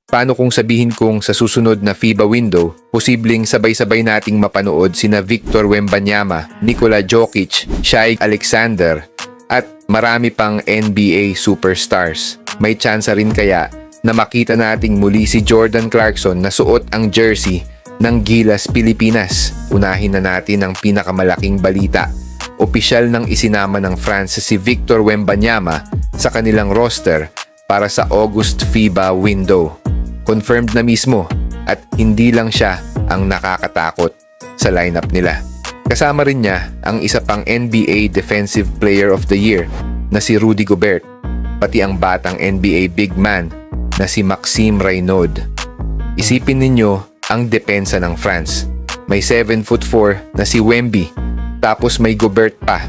Paano kung sabihin kong sa susunod na FIBA window, posibleng sabay-sabay nating mapanood sina Victor Wembanyama, Nikola Jokic, Shai Alexander, at marami pang NBA superstars. May tsansa rin kaya na makita nating muli si Jordan Clarkson na suot ang jersey ng Gilas Pilipinas. Unahin na natin ang pinakamalaking balita. Opisyal nang isinama ng France si Victor Wembanyama sa kanilang roster para sa August FIBA window. Confirmed na mismo at hindi lang siya ang nakakatakot sa lineup nila. Kasama rin niya ang isa pang NBA Defensive Player of the Year na si Rudy Gobert, pati ang batang NBA big man na si Maxime Reynaud. Isipin ninyo ang depensa ng France. May 7'4" na si Wemby, tapos may Gobert pa.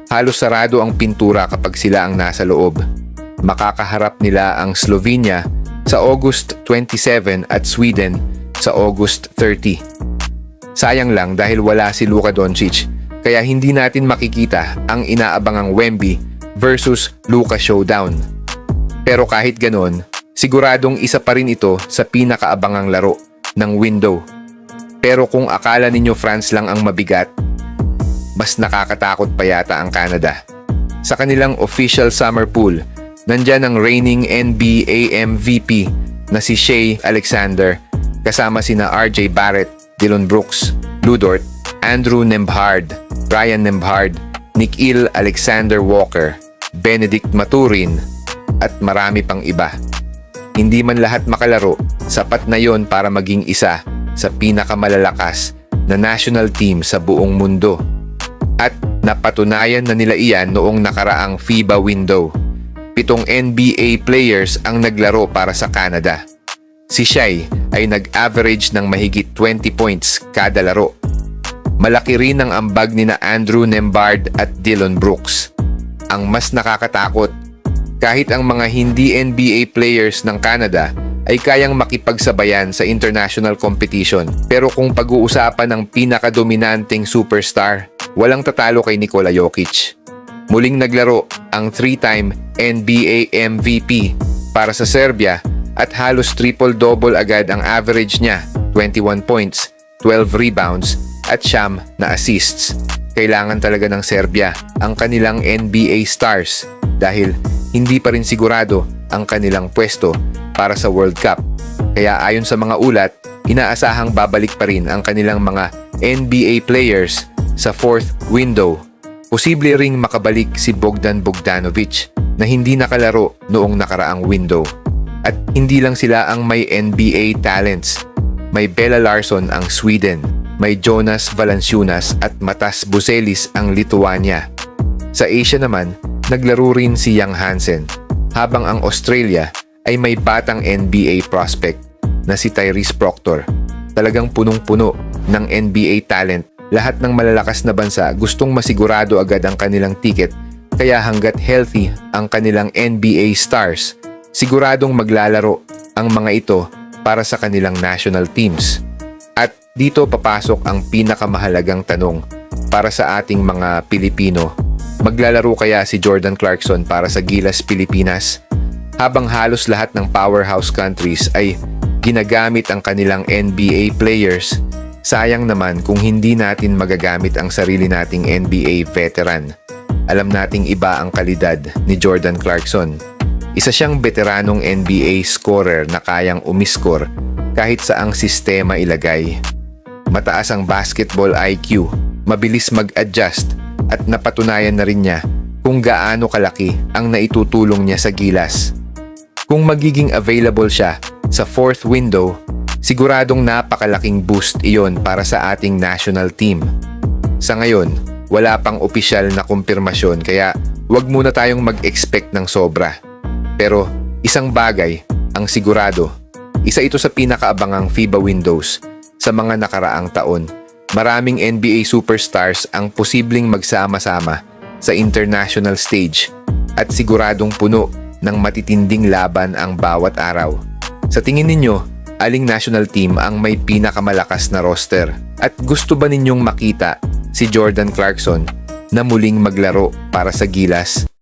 Halos sarado ang pintura kapag sila ang nasa loob. Makakaharap nila ang Slovenia sa August 27 at Sweden sa August 30. Sayang lang dahil wala si Luka Doncic, kaya hindi natin makikita ang inaabangang Wemby versus Luka showdown. Pero kahit ganon, siguradong isa pa rin ito sa pinakaabangang laro ng window. Pero kung akala ninyo France lang ang mabigat, mas nakakatakot pa yata ang Canada. Sa kanilang official summer pool, nandyan ang reigning NBA MVP na si Shai Alexander, kasama sina RJ Barrett, Dillon Brooks, Lu Dort, Andrew Nembhard, Ryan Nembhard, Nickeil Alexander-Walker, Benedict Mathurin, at marami pang iba. Hindi man lahat makalaro, sapat na yon para maging isa sa pinakamalalakas na national team sa buong mundo. At napatunayan na nila iyan noong nakaraang FIBA window. 7 NBA players ang naglaro para sa Canada. Si Shai ay nag-average ng mahigit 20 points kada laro. Malaki rin ang ambag ni na Andrew Nembhard at Dillon Brooks. Ang mas nakakatakot, kahit ang mga hindi NBA players ng Canada ay kayang makipagsabayan sa international competition. Pero kung pag-uusapan ng pinakadominanteng superstar, walang tatalo kay Nikola Jokic. Muling naglaro ang 3-time NBA MVP para sa Serbia at halos triple-double agad ang average niya, 21 points, 12 rebounds at 9 na assists. Kailangan talaga ng Serbia ang kanilang NBA stars dahil hindi pa rin sigurado ang kanilang pwesto para sa World Cup. Kaya ayon sa mga ulat, inaasahang babalik pa rin ang kanilang mga NBA players sa 4th window. Posible ring makabalik si Bogdan Bogdanovic na hindi nakalaro noong nakaraang window. At hindi lang sila ang may NBA talents. May Bella Larsson ang Sweden, may Jonas Valanciunas at Matas Buzelis ang Lithuania. Sa Asia naman, naglaro rin si Young Hansen, habang ang Australia ay may batang NBA prospect na si Tyrese Proctor. Talagang punong-puno ng NBA talent. Lahat ng malalakas na bansa gustong masigurado agad ang kanilang ticket, kaya hanggat healthy ang kanilang NBA stars, siguradong maglalaro ang mga ito para sa kanilang national teams. At dito papasok ang pinakamahalagang tanong para sa ating mga Pilipino. Maglalaro kaya si Jordan Clarkson para sa Gilas Pilipinas? Habang halos lahat ng powerhouse countries ay ginagamit ang kanilang NBA players, sayang naman kung hindi natin magagamit ang sarili nating NBA veteran. Alam nating iba ang kalidad ni Jordan Clarkson. Isa siyang veteranong NBA scorer na kayang umiskor kahit saang sistema ilagay. Mataas ang basketball IQ, mabilis mag-adjust at napatunayan na rin niya kung gaano kalaki ang naitutulong niya sa Gilas. Kung magiging available siya sa 4th window, siguradong napakalaking boost iyon para sa ating national team. Sa ngayon, wala pang opisyal na kumpirmasyon kaya wag muna tayong mag-expect ng sobra. Pero isang bagay ang sigurado, isa ito sa pinakaabangang FIBA windows sa mga nakaraang taon. Maraming NBA superstars ang posibleng magsama-sama sa international stage at siguradong puno ng matitinding laban ang bawat araw. Sa tingin ninyo, aling national team ang may pinakamalakas na roster? At gusto ba ninyong makita si Jordan Clarkson na muling maglaro para sa Gilas?